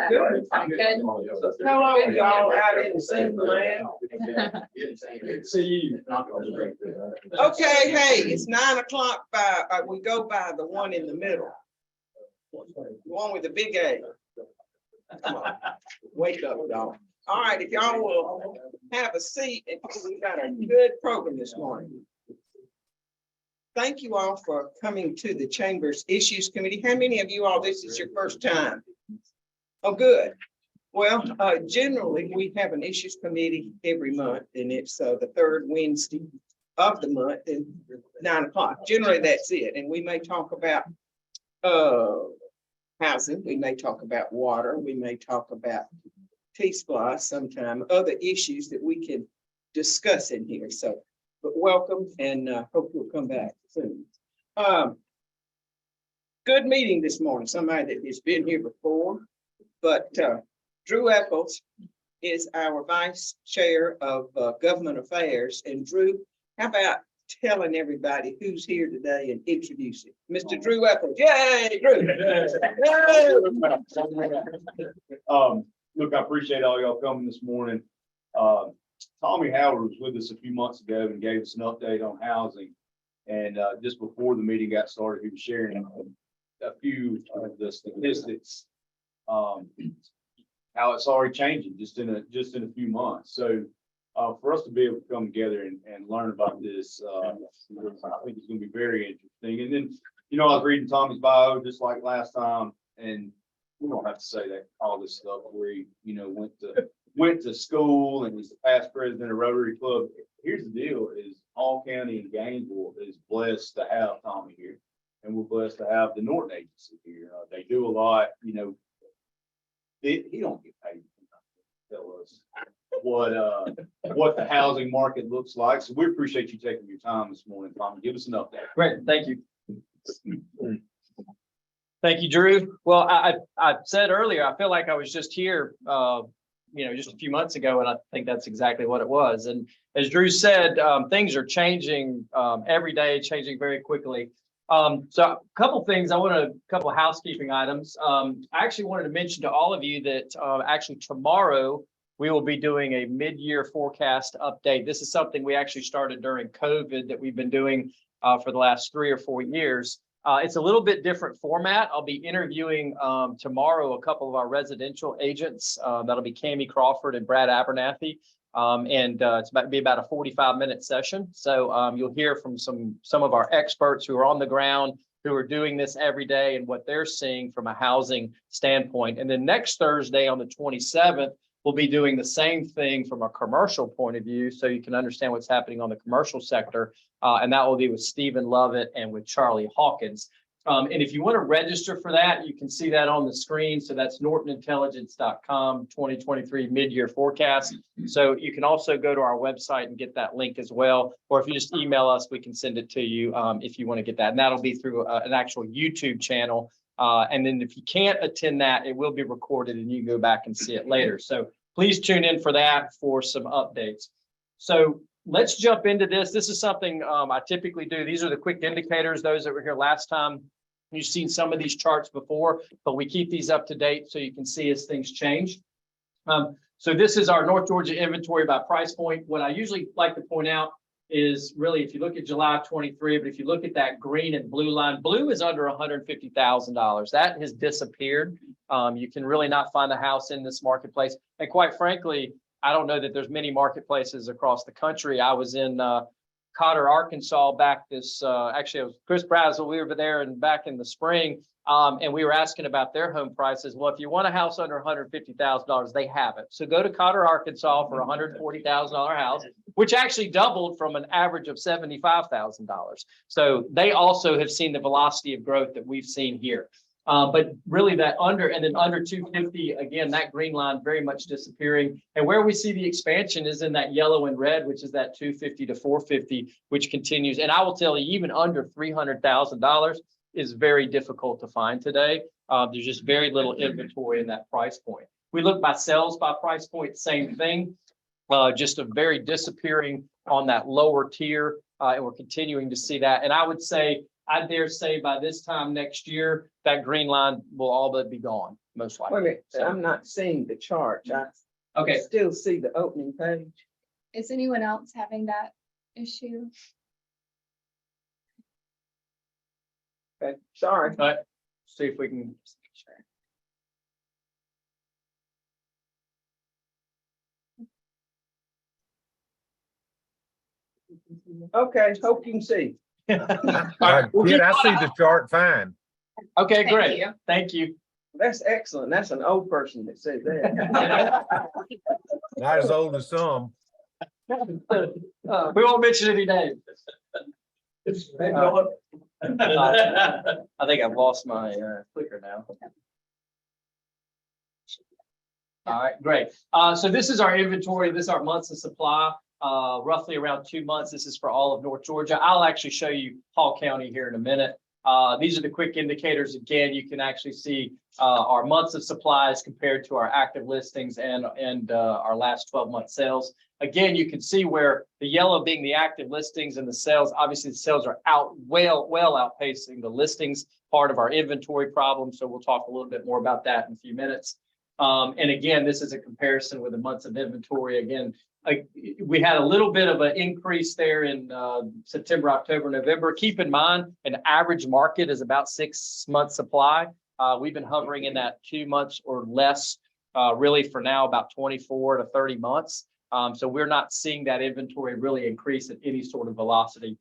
Hello, y'all out in the same land. See you. Okay, hey, it's 9 o'clock we go by the one in the middle. The one with the big A. Come on, wake up, y'all. All right, if y'all will have a seat, we've got a good program this morning. Thank you all for coming to the Chamber's Issues Committee. How many of you all, this is your first time? Oh, good. Well, generally, we have an Issues Committee every month, and it's the third Wednesday of the month at 9 o'clock. Generally, that's it. And we may talk about housing, we may talk about water, we may talk about T-SPLOST sometime, other issues that we can discuss in here. So, but welcome, and hope you'll come back soon. Good meeting this morning. Somebody that has been here before, but Drew Eccles is our Vice Chair of Government Affairs. And Drew, how about telling everybody who's here today and introducing Mr. Drew Eccles? Yay, Drew! Look, I appreciate all y'all coming this morning. Tommy Howard was with us a few months ago and gave us an update on housing. And just before the meeting got started, he was sharing a few of the statistics, how it's already changing just in a few months. So for us to be able to come together and learn about this, I think it's going to be very interesting. And then, you know, I was reading Tommy's bio just like last time, and we don't have to say that all this stuff where he, you know, went to school and was the past president of Rotary Club. Here's the deal: is Hall County and Gainesville is blessed to have Tommy here, and we're blessed to have the Norton Agency here. They do a lot, you know. He don't get paid to tell us what the housing market looks like. So we appreciate you taking your time this morning, Tommy. Give us an update. Great, thank you. Thank you, Drew. Well, I said earlier, I feel like I was just here, just a few months ago, and I think that's exactly what it was. And as Drew said, things are changing every day, changing very quickly. So a couple things, a couple of housekeeping items. I actually wanted to mention to all of you that actually tomorrow we will be doing a mid-year forecast update. This is something we actually started during COVID that we've been doing for the last 3 or 4 years. It's a little bit different format. I'll be interviewing tomorrow a couple of our residential agents. That'll be Cammie Crawford and Brad Abernathy. It's about to be about a 45-minute session. So you'll hear from some of our experts who are on the ground, who are doing this every day and what they're seeing from a housing standpoint. And then next Thursday on the 27th, we'll be doing the same thing from a commercial point of view, so you can understand what's happening on the commercial sector. And that will be with Stephen Lovett and with Charlie Hawkins. And if you want to register for that, you can see that on the screen. So that's nortonintelligence.com 2023 mid-year forecast. So you can also go to our website and get that link as well. Or if you just email us, we can send it to you if you want to get that. And that'll be through an actual YouTube channel. And then if you can't attend that, it will be recorded and you can go back and see it later. So please tune in for that for some updates. So let's jump into this. This is something I typically do. These are the quick indicators. Those that were here last time, you've seen some of these charts before, but we keep these up to date so you can see as things change. So this is our North Georgia inventory by price point. What I usually like to point out is really, if you look at July 23, but if you look at that green and blue line, blue is under $150,000. That has disappeared. You can really not find a house in this marketplace. And quite frankly, I don't know that there's many marketplaces across the country. I was in Cotter, Arkansas back actually it was Chris Brazel. We were there and back in the spring. And we were asking about their home prices. Well, if you want a house under $150,000, they have it. So go to Cotter, Arkansas for a $140,000 house, which actually doubled from an average of $75,000. So they also have seen the velocity of growth that we've seen here. But really that under 250, again, that green line very much disappearing. And where we see the expansion is in that yellow and red, which is that 250 to 450, which continues. And I will tell you, even under $300,000 is very difficult to find today. There's just very little inventory in that price point. We look by sales by price point, same thing. Just a very disappearing on that lower tier. And we're continuing to see that. And I would say, I dare say by this time next year, that green line will all but be gone. most Wait a likely. minute, I'm not seeing the chart. I Okay, still see the opening page. Is anyone else having that issue? Okay, sorry. all right, see if we can. Sure. Okay, hope you can see. All right, we'll Kid, keep I see going. the chart fine. Okay, Thank great. you. Thank you. That's excellent. That's an old person that said that. Not as old as some. We won't mention any names. I think I've lost my clicker now. All right, great. So this is our inventory. This is our months of supply, roughly around 2 months. This is for all of North Georgia. I'll actually show you Hall County here in a minute. These are the quick indicators. Again, you can actually see our months of supplies compared to our active listings and our last 12-month sales. Again, you can see where the yellow being the active listings and the sales, obviously the sales are well outpacing the listings, part of our inventory problem. So we'll talk a little bit more about that in a few minutes. And again, this is a comparison with the months of inventory. Again, we had a little bit of an increase there in September, October, November. Keep in mind, an average market is about 6 months supply. We've been hovering in that 2 months or less, really for now about 24 to 30 months. So we're not seeing that inventory really increase at any sort of velocity.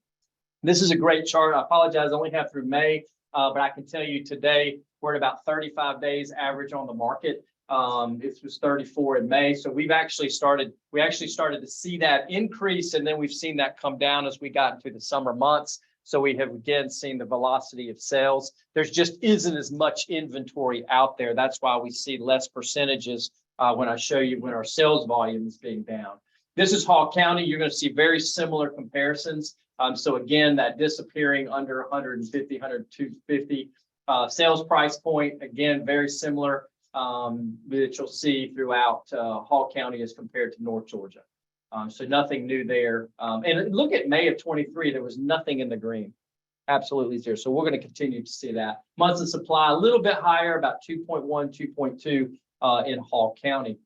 This is a great chart. I apologize, I only have through May, but I can tell you today we're at about 35 days average on the market. It was 34 in May. So we actually started to see that increase, and then we've seen that come down as we got into the summer months. So we have again seen the velocity of sales. There's just isn't as much inventory out there. That's why we see less percentages when I show you when our sales volume is being down. This is Hall County. You're going to see very similar comparisons. So again, that disappearing under 150, 150 sales price point, again, very similar that you'll see throughout Hall County as compared to North Georgia. So nothing new there. And look at May of 23, there was nothing in the green. Absolutely zero. So we're going to continue to see that. Months of supply, a little bit higher, about 2.1, 2.2 in Hall County.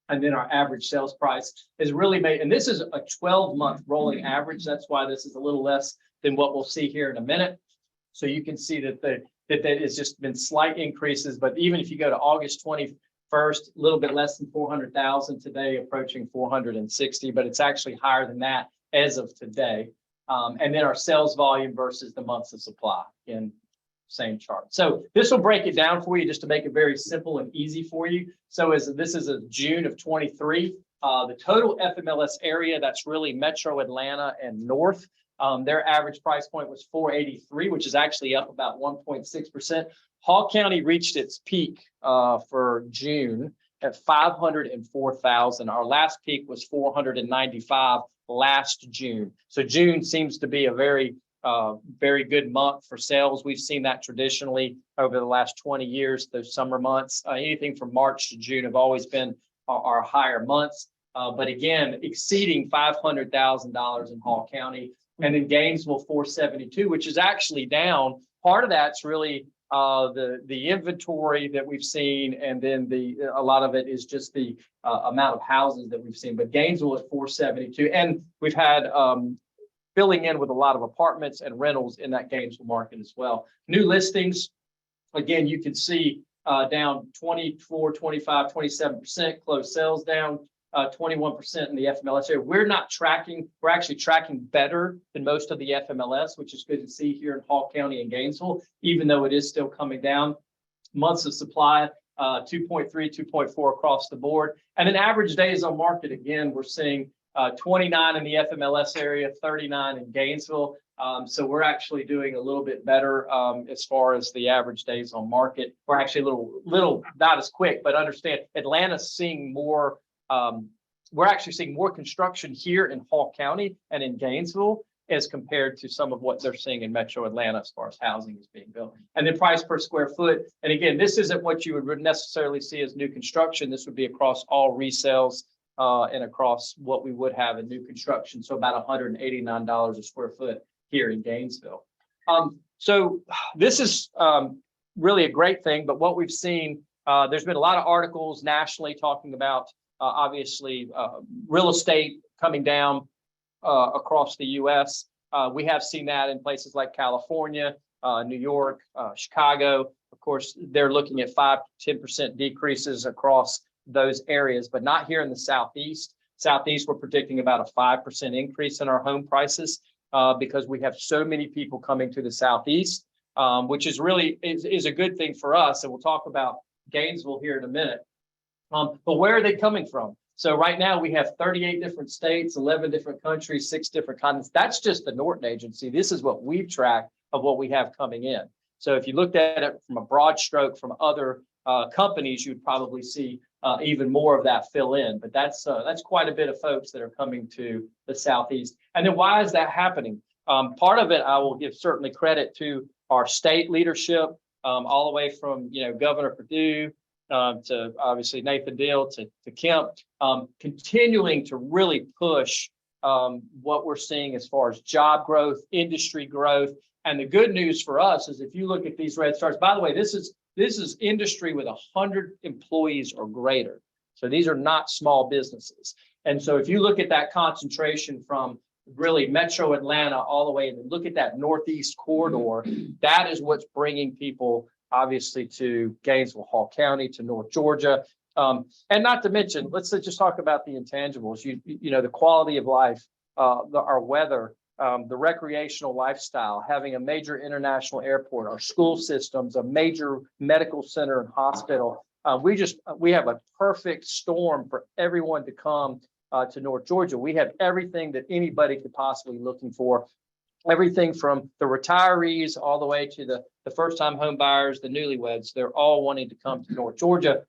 And then our average sales price is really made, and this is a 12-month rolling average. That's why this is a little less than what we'll see here in a minute. So you can see that that it's just been slight increases, but even if you go to August 21st, a little bit less than 400,000 today, approaching 460, but it's actually higher than that as of today. And then our sales volume versus the months of supply in same chart. So this will break it down for you just to make it very simple and easy for you. So as this is a June of 23, the total FMLS area, that's really Metro Atlanta and North. Their average price point was 483, which is actually up about 1.6%. Hall County reached its peak for June at 504,000. Our last peak was 495 last June. So June seems to be a very good month for sales. We've seen that traditionally over the last 20 years, those summer months. Anything from March to June have always been our higher months. But again, exceeding $500,000 in Hall County. And in Gainesville, 472, which is actually down. Part of that's really the inventory that we've seen, and then a lot of it is just the amount of houses that we've seen. But Gainesville at 472, and we've had filling in with a lot of apartments and rentals in that Gainesville market as well. New listings, again, you can see down 24, 25, 27%. Closed sales down 21% in the FMLS area. We're actually tracking better than most of the FMLS, which is good to see here in Hall County and Gainesville, even though it is still coming down. Months of supply, 2.3, 2.4 across the board. And then average days on market, again, we're seeing 29 in the FMLS area, 39 in Gainesville. So we're actually doing a little bit better as far as the average days on market. We're actually a little not as quick, but understand Atlanta's seeing more. We're actually seeing more construction here in Hall County and in Gainesville as compared to some of what they're seeing in Metro Atlanta as far as housing is being built. And then price per square foot. And again, this isn't what you would necessarily see as new construction. This would be across all resales and across what we would have in new construction. So about $189 a square foot here in Gainesville. So this is really a great thing, but what we've seen There's been a lot of articles nationally talking about, obviously, real estate coming down across the U.S. We have seen that in places like California, New York, Chicago. Of course, they're looking at 5 to 10% decreases across those areas, but not here in the Southeast. Southeast, we're predicting about a 5% increase in our home prices because we have so many people coming to the Southeast, which is really is a good thing for us. And we'll talk about Gainesville here in a minute. But where are they coming from? So right now we have 38 different states, 11 different countries, 6 different continents. That's just the Norton Agency. This is what we've tracked of what we have coming in. So if you looked at it from a broad stroke from other companies, you'd probably see even more of that fill in. But that's quite a bit of folks that are coming to the Southeast. And then why is that happening? Part of it, I will give certainly credit to our state leadership, all the way from Governor Perdue to obviously Nathan Deal to Kemp, continuing to really push what we're seeing as far as job growth, industry growth. And the good news for us is if you look at these red stars, by the way, this is industry with 100 employees or greater. So these are not small businesses. And so if you look at that concentration from really Metro Atlanta all the way, and look at that Northeast corridor, that is what's bringing people obviously to Gainesville, Hall County, to North Georgia. And not to mention, let's just talk about the intangibles, the quality of life, our weather, the recreational lifestyle, having a major international airport, our school systems, a major medical center and hospital. We have a perfect storm for everyone to come to North Georgia. We have everything that anybody could possibly be looking for. Everything from the retirees all the way to the first-time home buyers, the newlyweds, they're all wanting to come to North Georgia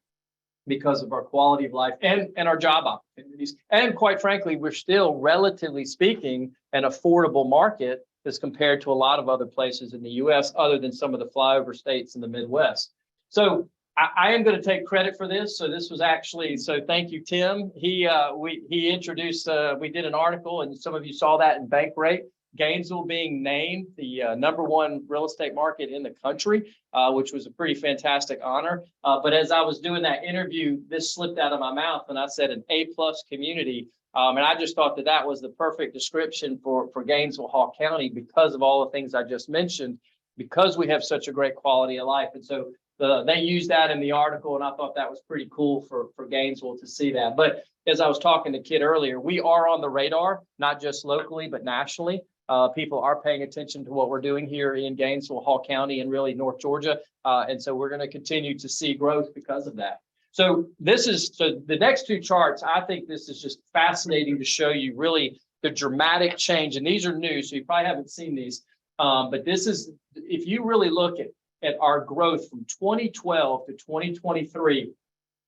because of our quality of life and our job opportunities. And quite frankly, we're still, relatively speaking, an affordable market as compared to a lot of other places in the U.S. other than some of the flyover states in the Midwest. So I am going to take credit for this. So this was actually, so thank you, Tim. He introduced, we did an article, and some of you saw that in Bankrate, Gainesville being named the #1 real estate market in the country, which was a pretty fantastic honor. But as I was doing that interview, this slipped out of my mouth and I said an A+ community. And I just thought that was the perfect description for Gainesville, Hall County, because of all the things I just mentioned, because we have such a great quality of life. And so they used that in the article, and I thought that was pretty cool for Gainesville to see that. But as I was talking to Kit earlier, we are on the radar, not just locally, but nationally. People are paying attention to what we're doing here in Gainesville, Hall County, and really North Georgia. And so we're going to continue to see growth because of that. So the next 2 charts, I think this is just fascinating to show you really the dramatic change. And these are new, so you probably haven't seen these. But this is, if you really look at our growth from 2012 to 2023,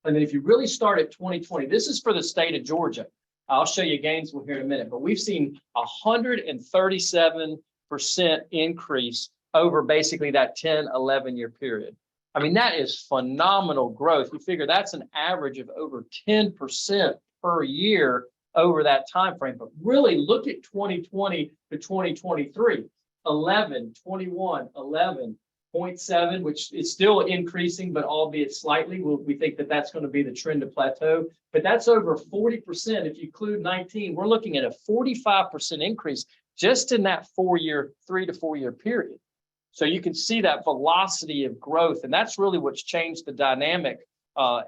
and then if you really start at 2020, this is for the state of Georgia. I'll show you Gainesville here in a minute, but we've seen 137% increase over basically that 10, 11-year period. I mean, that is phenomenal growth. You figure that's an average of over 10% per year over that time frame. But really look at 2020 to 2023, 11, 21, 11. 0.7, which is still increasing, but albeit slightly. We think that that's going to be the trend to plateau, but that's over 40%. If you include 19, we're looking at a 45% increase just in that 3 to 4 year period. So you can see that velocity of growth, and that's really what's changed the dynamic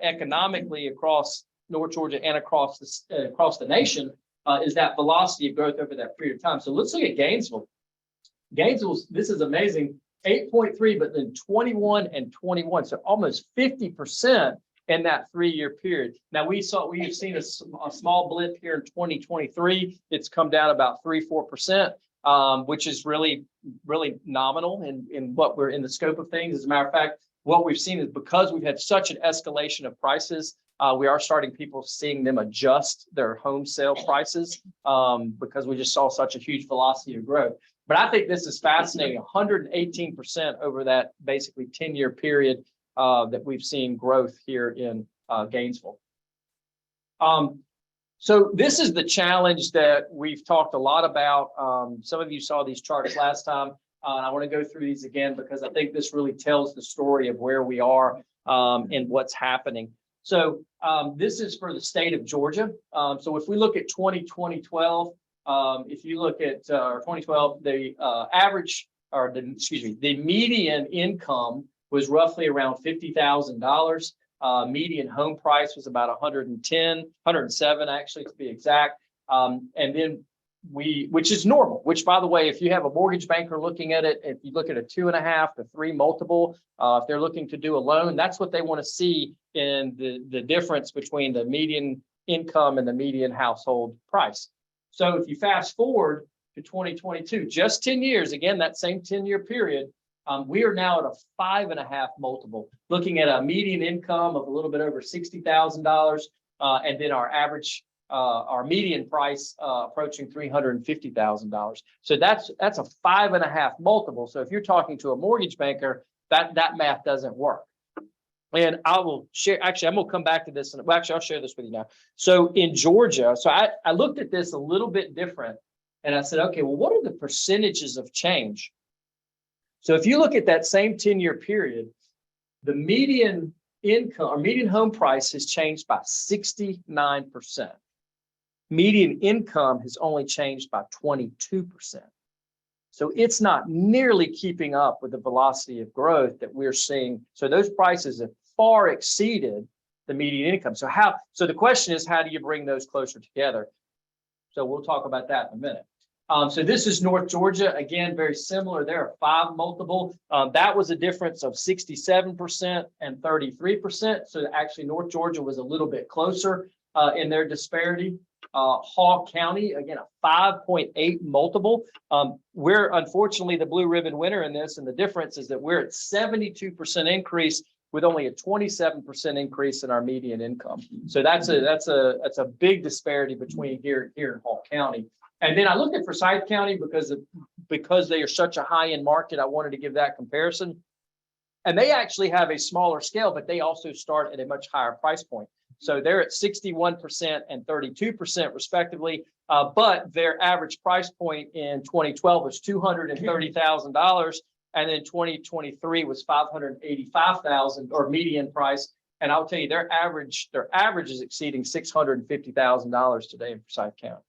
economically across North Georgia and across the nation, is that velocity of growth over that period of time. So let's look at Gainesville. Gainesville, this is amazing. 8.3, but then 21 and 21, so almost 50% in that 3-year period. Now we have seen a small blip here in 2023. It's come down about 3-4%, which is really nominal in what we're in the scope of things. As a matter of fact, what we've seen is because we've had such an escalation of prices, we are starting people seeing them adjust their home sale prices because we just saw such a huge velocity of growth. But I think this is fascinating, 118% over that basically 10-year period that we've seen growth here in Gainesville. So this is the challenge that we've talked a lot about. Some of you saw these charts last time. And I want to go through these again because I think this really tells the story of where we are and what's happening. So this is for the state of Georgia. So if we look at 2012, if you look at 2012, the average or the median income was roughly around $50,000. Median home price was about 107 actually to be exact. And then which is normal, which by the way, if you have a mortgage banker looking at it, if you look at a 2.5 to 3 multiple, if they're looking to do a loan, that's what they want to see in the difference between the median income and the median household price. So if you fast forward to 2022, just 10 years, again, that same 10-year period, we are now at a 5.5 multiple, looking at a median income of a little bit over $60,000, and then our average, our median price approaching $350,000. So that's a 5.5 multiple. So if you're talking to a mortgage banker, that math doesn't work. And I will share, actually, I'm going to come back to this. And well, actually, I'll share this with you now. So in Georgia, so I looked at this a little bit different and I said, okay, well, what are the percentages of change? So if you look at that same 10-year period, the median income or median home price has changed by 69%. Median income has only changed by 22%. So it's not nearly keeping up with the velocity of growth that we're seeing. So those prices have far exceeded the median income. So the question is, how do you bring those closer together? So we'll talk about that in a minute. So this is North Georgia. Again, very similar. There are 5 multiple. That was a difference of 67% and 33%. So actually North Georgia was a little bit closer in their disparity. Hall County, again, a 5.8 multiple. We're unfortunately the blue ribbon winner in this. And the difference is that we're at 72% increase with only a 27% increase in our median income. So that's a big disparity between here in Hall County. And then I looked at Forsyth County because they are such a high-end market. I wanted to give that comparison. And they actually have a smaller scale, but they also start at a much higher price point. So they're at 61% and 32% respectively. But their average price point in 2012 was $230,000. And then 2023 was $585,000 or median price. And I'll tell you, their average is exceeding $650,000 today in Forsyth County.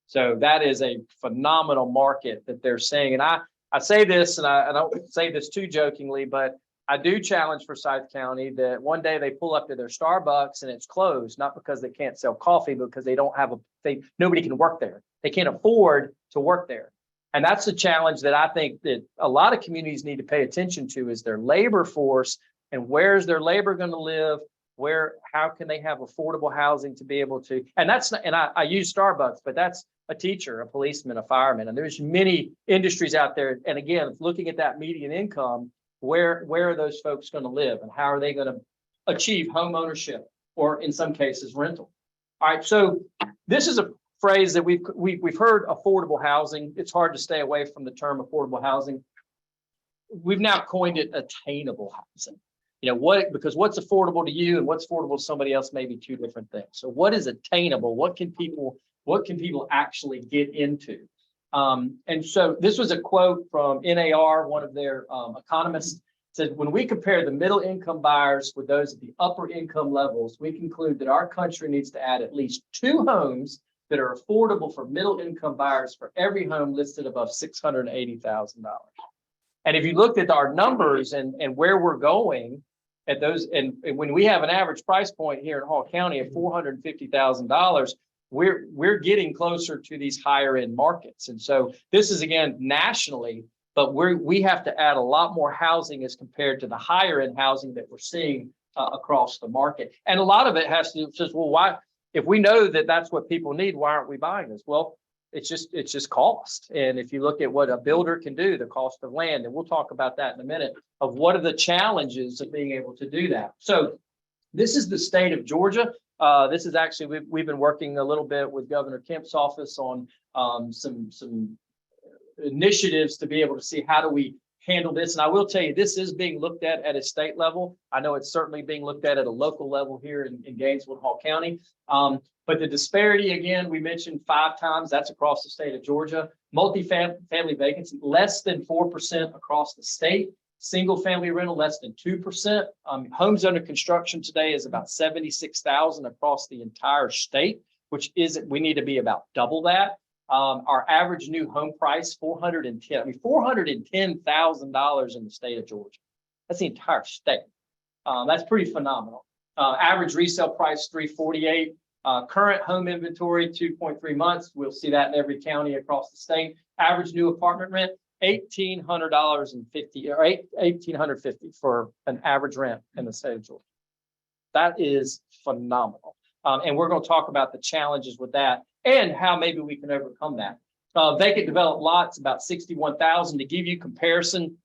So that is a phenomenal market that they're seeing. And I say this, and I don't say this too jokingly, but I do challenge Forsyth County that one day they pull up to their Starbucks and it's closed, not because they can't sell coffee, but because they don't have nobody can work there. They can't afford to work there. And that's the challenge that I think that a lot of communities need to pay attention to is their labor force and where's their labor going to live? How can they have affordable housing to be able to, and that's not, and I use Starbucks, but that's a teacher, a policeman, a fireman, and there's many industries out there. And again, looking at that median income, where are those folks going to live and how are they going to achieve home ownership or in some cases rental? All right, so this is a phrase that we've heard, affordable housing. It's hard to stay away from the term affordable housing. We've now coined it attainable housing. You know because what's affordable to you and what's affordable to somebody else may be two different things. So what is attainable? What can people actually get into? And so this was a quote from NAR, one of their economists. Said, when we compare the middle income buyers with those at the upper income levels, we conclude that our country needs to add at least 2 homes that are affordable for middle income buyers for every home listed above $680,000. And if you looked at our numbers and where we're going at those, and when we have an average price point here in Hall County of $450,000, we're getting closer to these higher end markets. And so this is again nationally, but we have to add a lot more housing as compared to the higher end housing that we're seeing across the market. And a lot of it has to says, well, why, if we know that that's what people need, why aren't we buying this? Well, it's just cost. And if you look at what a builder can do, the cost of land, and we'll talk about that in a minute, of what are the challenges of being able to do that. So this is the state of Georgia. This is actually, we've been working a little bit with Governor Kemp's office on some initiatives to be able to see how do we handle this. And I will tell you, this is being looked at a state level. I know it's certainly being looked at a local level here in Gainesville and Hall County. But the disparity, again, we mentioned 5 times, that's across the state of Georgia. Multi-family vacancy, less than 4% across the state. Single family rental, less than 2%. Homes under construction today is about 76,000 across the entire state, which we need to be about double that. Our average new home price, $410,000 in the state of Georgia. That's the entire state. That's pretty phenomenal. Average resale price, $348,000. Current home inventory, 2.3 months. We'll see that in every county across the state. Average new apartment rent, $1,850 for an average rent in the state of Georgia. That is phenomenal. And we're going to talk about the challenges with that and how maybe we can overcome that. Vacant developed lots, about 61,000. To give you comparison,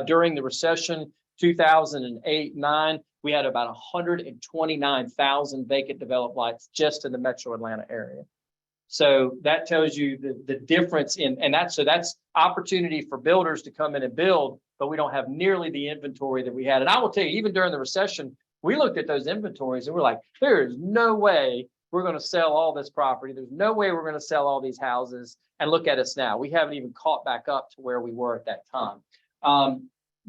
during the recession, 2008-9, we had about 129,000 vacant developed lots just in the metro Atlanta area. So that tells you the difference and that's opportunity for builders to come in and build, but we don't have nearly the inventory that we had. And I will tell you, even during the recession, we looked at those inventories and we're like, there is no way we're going to sell all this property. There's no way we're going to sell all these houses. And look at us now. We haven't even caught back up to where we were at that time.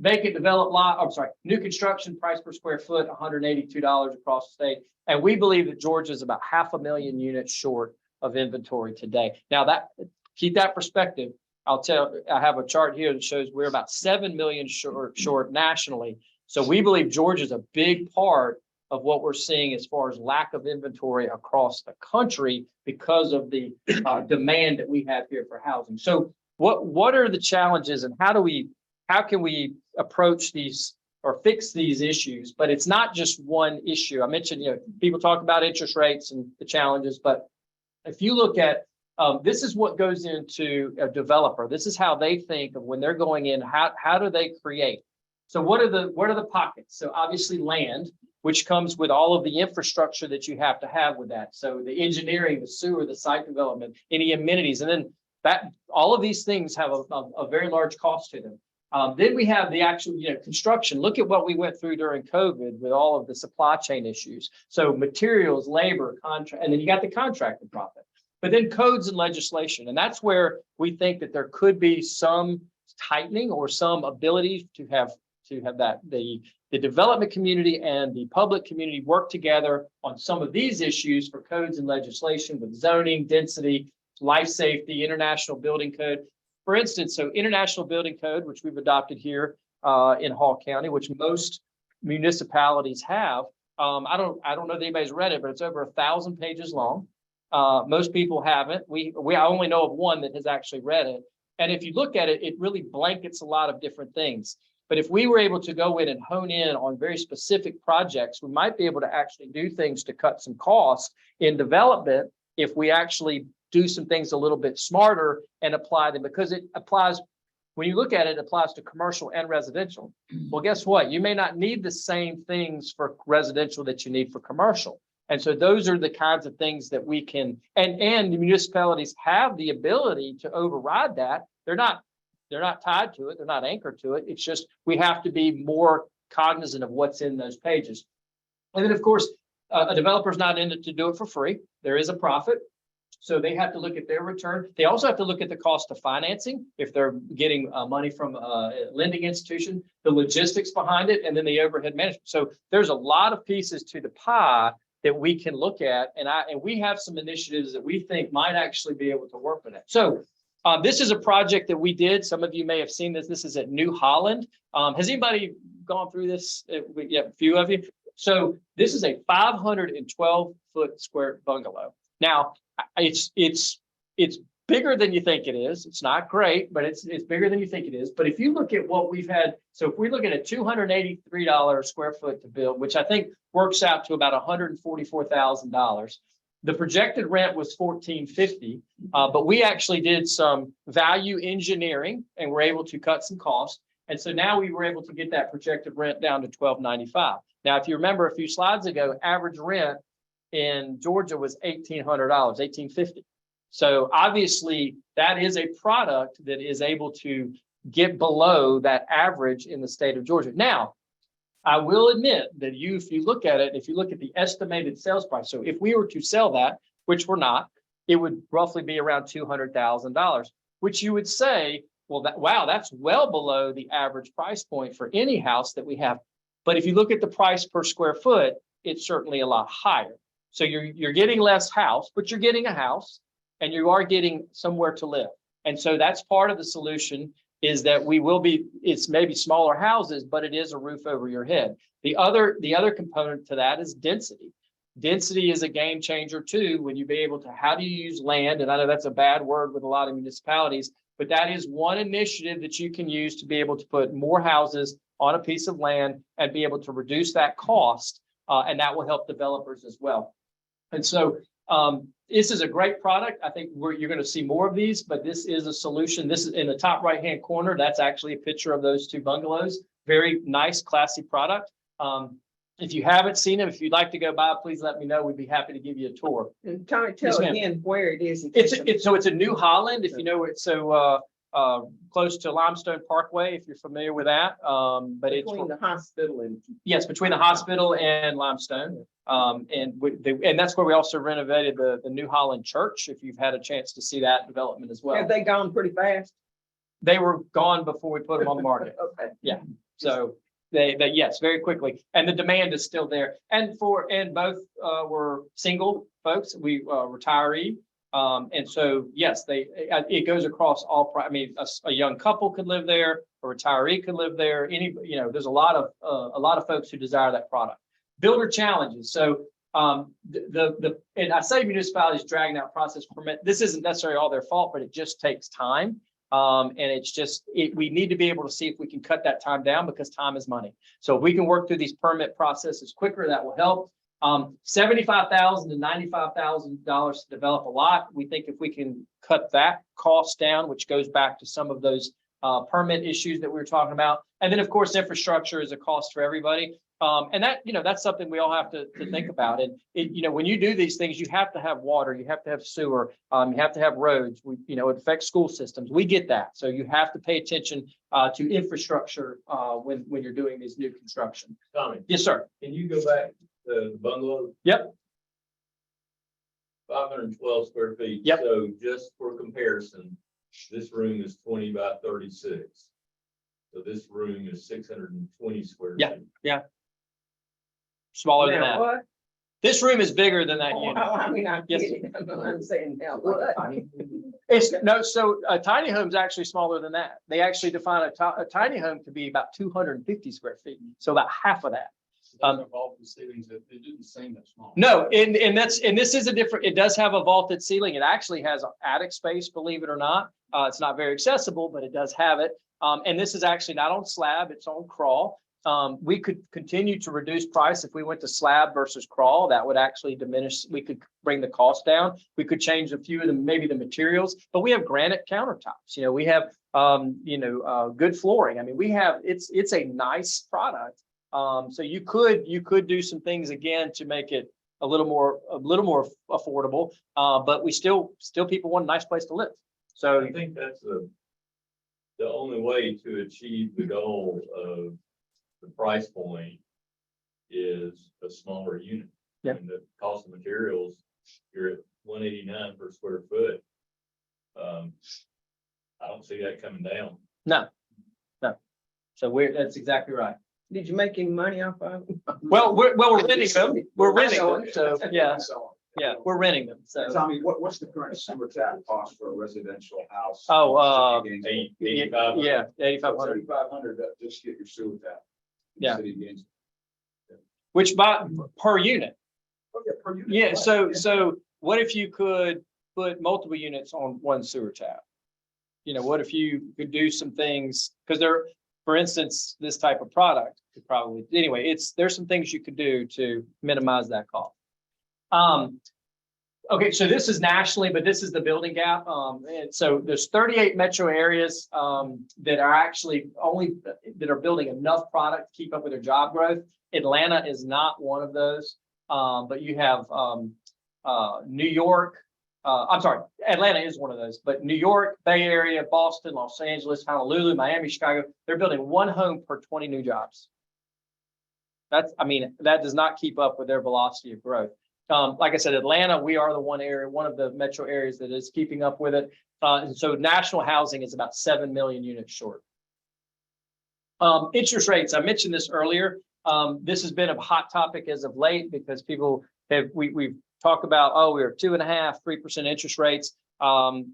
Vacant developed lot, new construction price per square foot, $182 across the state. And we believe that Georgia is about 500,000 units short of inventory today. Now keep that perspective. I have a chart here that shows we're about 7 million short nationally. So we believe Georgia is a big part of what we're seeing as far as lack of inventory across the country because of the demand that we have here for housing. So what are the challenges and how can we approach these or fix these issues? But it's not just one issue. I mentioned, people talk about interest rates and the challenges, but if you look at, this is what goes into a developer. This is how they think of when they're going in, how do they create? So what are the pockets? So obviously land, which comes with all of the infrastructure that you have to have with that. So the engineering, the sewer, the site development, any amenities, and then all of these things have a very large cost to them. Then we have the actual, construction. Look at what we went through during COVID with all of the supply chain issues. So materials, labor, contract, and then you got the contractor profit. But then codes and legislation, and that's where we think that there could be some tightening or some ability to have that the development community and the public community work together on some of these issues for codes and legislation with zoning, density, life safety, international building code. For instance, so International Building Code, which we've adopted here in Hall County, which most municipalities have. I don't know if anybody's read it, but it's over 1,000 pages long. Most people haven't. I only know of one that has actually read it. And if you look at it, it really blankets a lot of different things. But if we were able to go in and hone in on very specific projects, we might be able to actually do things to cut some costs in development if we actually do some things a little bit smarter and apply them, because it applies, when you look at it, it applies to commercial and residential. Well, guess what? You may not need the same things for residential that you need for commercial. And so those are the kinds of things that we can, and the municipalities have the ability to override that. They're not tied to it. They're not anchored to it. It's just, we have to be more cognizant of what's in those pages. And then of course, a developer's not in it to do it for free. There is a profit. So they have to look at their return. They also have to look at the cost of financing if they're getting money from a lending institution, the logistics behind it, and then the overhead management. So there's a lot of pieces to the pie that we can look at, and we have some initiatives that we think might actually be able to work with that. So this is a project that we did. Some of you may have seen this. This is at New Holland. Has anybody gone through this? Yeah, a few of you. So this is a 512-foot square bungalow. Now, it's bigger than you think it is. It's not great, but it's bigger than you think it is. But if you look at what we've had, so if we look at a $283 square foot to build, which I think works out to about $144,000, the projected rent was $1,450, but we actually did some value engineering and were able to cut some costs. And so now we were able to get that projected rent down to $1,295. Now, if you remember a few slides ago, average rent in Georgia was $1,800, $1,850. So obviously that is a product that is able to get below that average in the state of Georgia. Now, I will admit that if you look at it, if you look at the estimated sales price, so if we were to sell that, which we're not, it would roughly be around $200,000, which you would say, well, wow, that's well below the average price point for any house that we have. But if you look at the price per square foot, it's certainly a lot higher. So you're getting less house, but you're getting a house and you are getting somewhere to live. And so that's part of the solution, is that it's maybe smaller houses, but it is a roof over your head. The other component to that is density. Density is a game changer too, when you be able to, how do you use land? And I know that's a bad word with a lot of municipalities, but that is one initiative that you can use to be able to put more houses on a piece of land and be able to reduce that cost. And that will help developers as well. And so this is a great product. I think you're going to see more of these, but this is a solution. This is in the top right-hand corner. That's actually a picture of those two bungalows. Very nice, classy product. If you haven't seen them, if you'd like to go by, please let me know. We'd be happy to give you a tour. And Tony, Yes, tell ma'am. again where it is. It's a New Holland, if you know it. So close to Limestone Parkway, if you're familiar with that. But it's Between the hospital and. yes, between the hospital and Limestone. And that's where we also renovated the New Holland Church, if you've had a chance to see that development as well. Have they gone pretty fast? They were gone before we put them on the market. Okay. So they yes, very quickly. And the demand is still there. And both were single folks, we retiree. And so, yes, it goes across all, I mean, a young couple could live there, a retiree could live there. There's a lot of folks who desire that product. Builder challenges. So and I say municipalities dragging out process permit. This isn't necessarily all their fault, but it just takes time. And we need to be able to see if we can cut that time down, because time is money. So if we can work through these permit processes quicker, that will help. $75,000 to $95,000 to develop a lot. We think if we can cut that cost down, which goes back to some of those permit issues that we were talking about. And then of course, infrastructure is a cost for everybody. And that's something we all have to think about. And when you do these things, you have to have water, you have to have sewer, you have to have roads. It affects school systems. We get that. So you have to pay attention to infrastructure when you're doing these new construction. Tommy, Yes, sir. can you go back to the bungalow? Yep. 512 square feet. Yep. So just for comparison, this room is 20 by 36. So this room is 620 square Yeah. feet. Smaller than Now, that. what? This room is bigger than that Oh, unit. I mean, I'm Yes. kidding. I'm saying now, what? So a tiny home is actually smaller than that. They actually define a tiny home to be about 250 square feet. So about half of that. Vaulted ceilings, it didn't seem that small. No, and this is it does have a vaulted ceiling. It actually has attic space, believe it or not. It's not very accessible, but it does have it. And this is actually not on slab, it's on crawl. We could continue to reduce price if we went to slab versus crawl. That would actually diminish. We could bring the cost down. We could change a few of them, maybe the materials, but we have granite countertops. We have, good flooring. I mean, it's a nice product. So you could do some things again to make it a little more affordable. But we still people want a nice place to live. So I think that's the only way to achieve the goal of the price point is a smaller unit. Yeah. And the cost of materials, you're at $189 per square foot. I don't see that coming down. no. So that's exactly right. Did you make any money off of it? Well, we're renting them. We're renting them. So yeah, So, we're renting them. So Tommy, what's the current sewer tap cost for a residential house? Oh, $85. yeah, 8,500. 3,500 just get your sewer tap. in the Yeah. city of Gainesville. Which per unit. Oh, yeah, per unit. Yeah. So what if you could put multiple units on one sewer tap? What if you could do some things, because for instance, this type of product could probably, anyway, there's some things you could do to minimize that cost. Okay, so this is nationally, but this is the building gap. And so there's 38 metro areas that are actually that are building enough product to keep up with their job growth. Atlanta is not one of those, but you have New York, I'm sorry, Atlanta is one of those, but New York, Bay Area, Boston, Los Angeles, Honolulu, Miami, Chicago, they're building 1 home per 20 new jobs. That does not keep up with their velocity of growth. Like I said, Atlanta, we are the one of the metro areas that is keeping up with it. And so national housing is about 7 million units short. Interest rates, I mentioned this earlier. This has been a hot topic as of late because people we've talked about, we were 2.5%, 3% interest rates,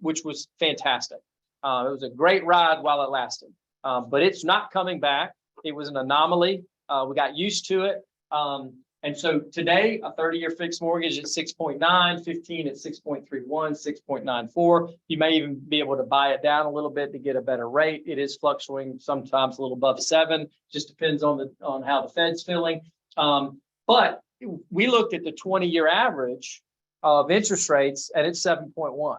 which was fantastic. It was a great ride while it lasted, but it's not coming back. It was an anomaly. We got used to it. And so today, a 30-year fixed mortgage at 6.9, 15 at 6.31, 6.94. You may even be able to buy it down a little bit to get a better rate. It is fluctuating sometimes a little above 7, just depends on how the Fed's feeling. But we looked at the 20-year average of interest rates and it's 7.1.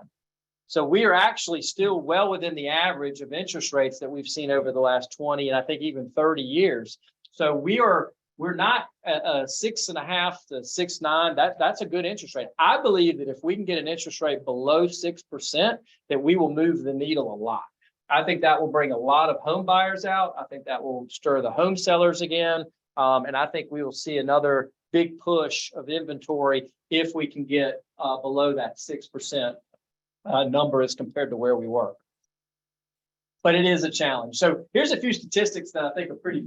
So we are actually still well within the average of interest rates that we've seen over the last 20 and I think even 30 years. So we're not at 6.5 to 6.9. That's a good interest rate. I believe that if we can get an interest rate below 6%, that we will move the needle a lot. I think that will bring a lot of home buyers out. I think that will stir the home sellers again. And I think we will see another big push of inventory if we can get below that 6% number as compared to where we were. But it is a challenge. So here's a few statistics that I think are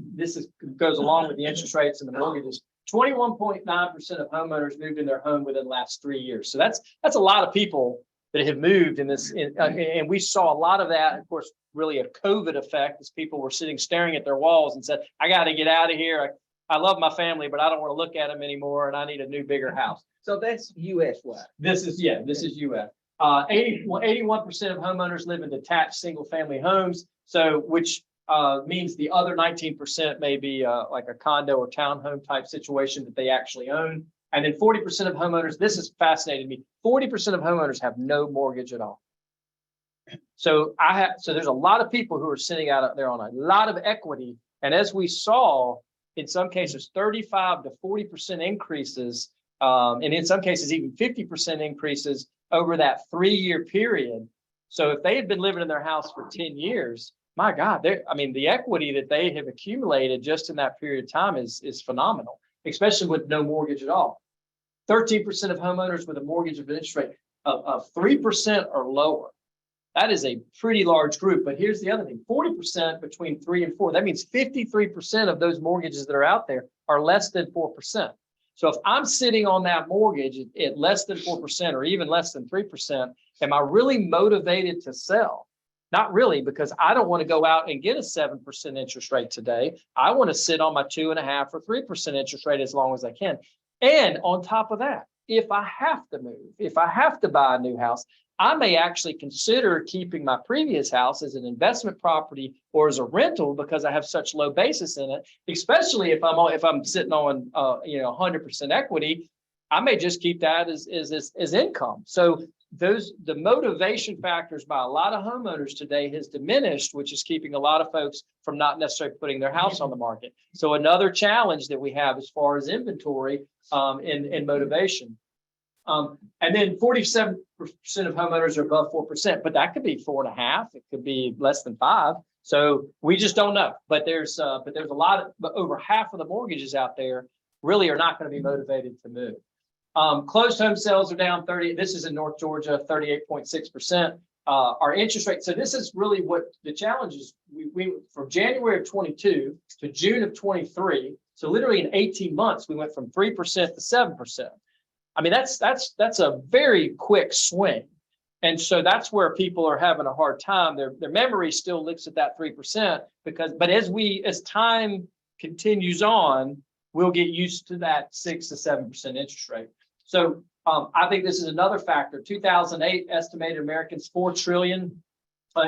goes along with the interest rates and the mortgages. 21.9% of homeowners moved in their home within the last 3 years. So that's a lot of people that have moved in this. And we saw a lot of that, of course, really a COVID effect as people were sitting staring at their walls and said, I got to get out of here. I love my family, but I don't want to look at them anymore. And I need a new, bigger house. So that's US wide. This is US. 81% of homeowners live in detached single-family homes, so which means the other 19% may be like a condo or townhome type situation that they actually own. And then 40% of homeowners, this has fascinated me, 40% of homeowners have no mortgage at all. So there's a lot of people who are sitting out there on a lot of equity. And as we saw, in some cases, 35 to 40% increases, and in some cases, even 50% increases over that 3-year period. So if they had been living in their house for 10 years, my God, the equity that they have accumulated just in that period of time is phenomenal, especially with no mortgage at all. 13% of homeowners with a mortgage of an interest rate of 3% or lower. That is a pretty large group. But here's the other thing, 40% between 3 and 4. That means 53% of those mortgages that are out there are less than 4%. So if I'm sitting on that mortgage at less than 4% or even less than 3%, am I really motivated to sell? Not really, because I don't want to go out and get a 7% interest rate today. I want to sit on my 2.5 or 3% interest rate as long as I can. And on top of that, if I have to move, if I have to buy a new house, I may actually consider keeping my previous house as an investment property or as a rental because I have such low basis in it, especially if I'm sitting on 100% equity. I may just keep that as income. So the motivation factors by a lot of homeowners today has diminished, which is keeping a lot of folks from not necessarily putting their house on the market. So another challenge that we have as far as inventory and motivation. And then 47% of homeowners are above 4%, but that could be 4.5. It could be less than 5. So we just don't know. But there's a lot of, over half of the mortgages out there really are not going to be motivated to move. Closed home sales are down 30. This is in North Georgia, 38.6%. Our interest rate. So this is really what the challenge is. We from January of 22 to June of 23. So literally in 18 months, we went from 3% to 7%. I mean, that's a very quick swing. And so that's where people are having a hard time. Their memory still looks at that 3% but as time continues on, we'll get used to that 6 to 7% interest rate. So I think this is another factor. 2008 estimated Americans $4 trillion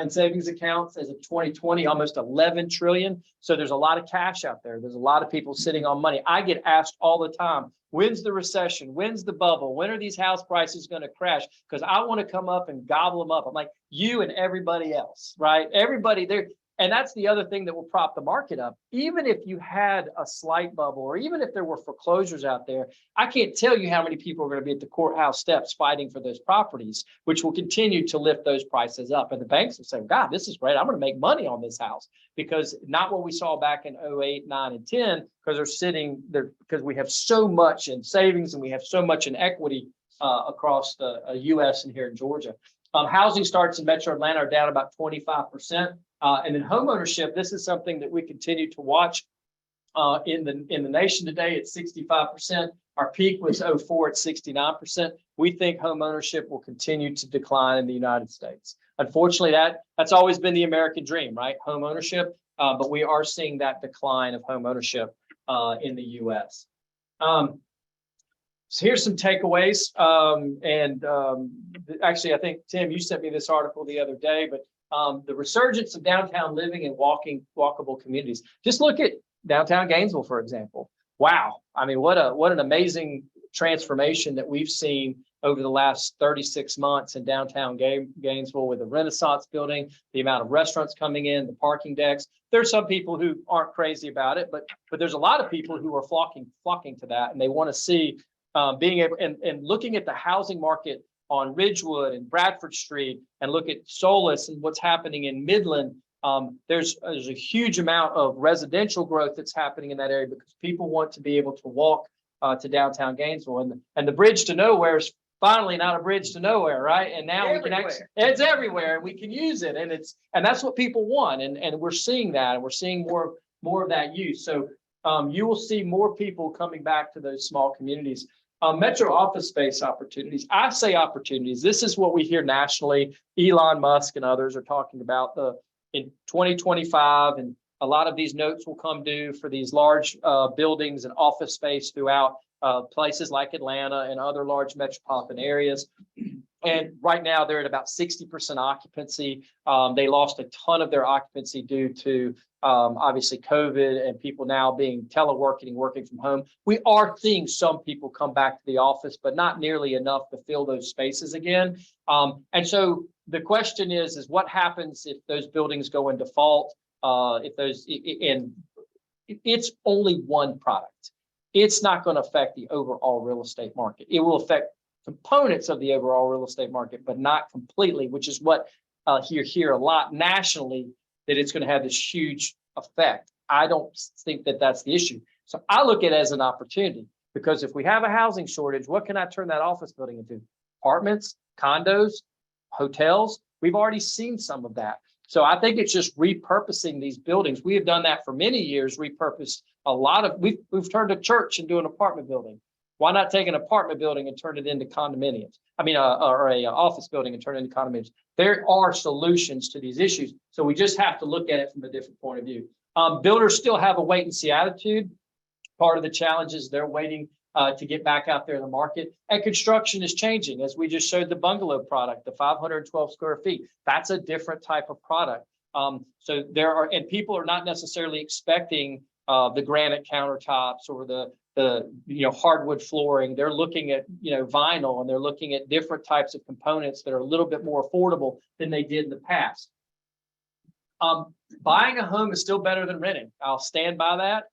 in savings accounts. As of 2020, almost 11 trillion. So there's a lot of cash out there. There's a lot of people sitting on money. I get asked all the time, when's the recession? When's the bubble? When are these house prices going to crash? Because I want to come up and gobble them up. I'm like, you and everybody else, right? Everybody there. And that's the other thing that will prop the market up. Even if you had a slight bubble, or even if there were foreclosures out there, I can't tell you how many people are going to be at the courthouse steps fighting for those properties, which will continue to lift those prices up. And the banks will say, God, this is great. I'm going to make money on this house, because not what we saw back in 08, 9, and 10, because they're sitting there, because we have so much in savings and we have so much in equity across the US and here in Georgia. Housing starts in Metro Atlanta are down about 25%. And in homeownership, this is something that we continue to watch in the nation today at 65%. Our peak was 04 at 69%. We think homeownership will continue to decline in the United States. Unfortunately, that's always been the American dream, right? Homeownership, but we are seeing that decline of homeownership in the US. So here's some takeaways. Actually, I think, Tim, you sent me this article the other day, but the resurgence of downtown living and walkable communities. Just look at downtown Gainesville, for example. Wow. I mean, what an amazing transformation that we've seen over the last 36 months in downtown Gainesville, with the Renaissance building, the amount of restaurants coming in, the parking decks. There's some people who aren't crazy about it, but there's a lot of people who are flocking to that, and they want to see being able and looking at the housing market on Ridgewood and Bradford Street, and look at Solis and what's happening in Midland. There's a huge amount of residential growth that's happening in that area, because people want to be able to walk to downtown Gainesville, and the bridge to nowhere is finally not a bridge to nowhere, right? And now we can actually, it's everywhere, and we can use it, and that's what people want, and we're seeing that, and we're seeing more of that use. So you will see more people coming back to those small communities. Metro office space opportunities. I say opportunities. This is what we hear nationally. Elon Musk and others are talking about in 2025, and a lot of these notes will come due for these large buildings and office space throughout places like Atlanta and other large metropolitan areas. And right now they're at about 60% occupancy. They lost a ton of their occupancy due to obviously COVID and people now being teleworking and working from home. We are seeing some people come back to the office, but not nearly enough to fill those spaces again. And so the question is what happens if those buildings go in default? And it's only one product. It's not going to affect the overall real estate market. It will affect components of the overall real estate market, but not completely, which is what you hear a lot nationally, that it's going to have this huge effect. I don't think that that's the issue. So I look at it as an opportunity, because if we have a housing shortage, what can I turn that office building into? Apartments, condos, hotels. We've already seen some of that. So I think it's just repurposing these buildings. We have done that for many years, repurposed a lot of, we've turned a church into an apartment building. Why not take an apartment building and turn it into condominiums? I mean, or a office building and turn it into condominiums. There are solutions to these issues. So we just have to look at it from a different point of view. Builders still have a wait and see attitude. Part of the challenge is they're waiting to get back out there in the market. And construction is changing, as we just showed the bungalow product, the 512 square feet. That's a different type of product. So there are, and people are not necessarily expecting the granite countertops or the hardwood flooring. They're looking at vinyl, and they're looking at different types of components that are a little bit more affordable than they did in the past. Buying a home is still better than renting. I'll stand by that.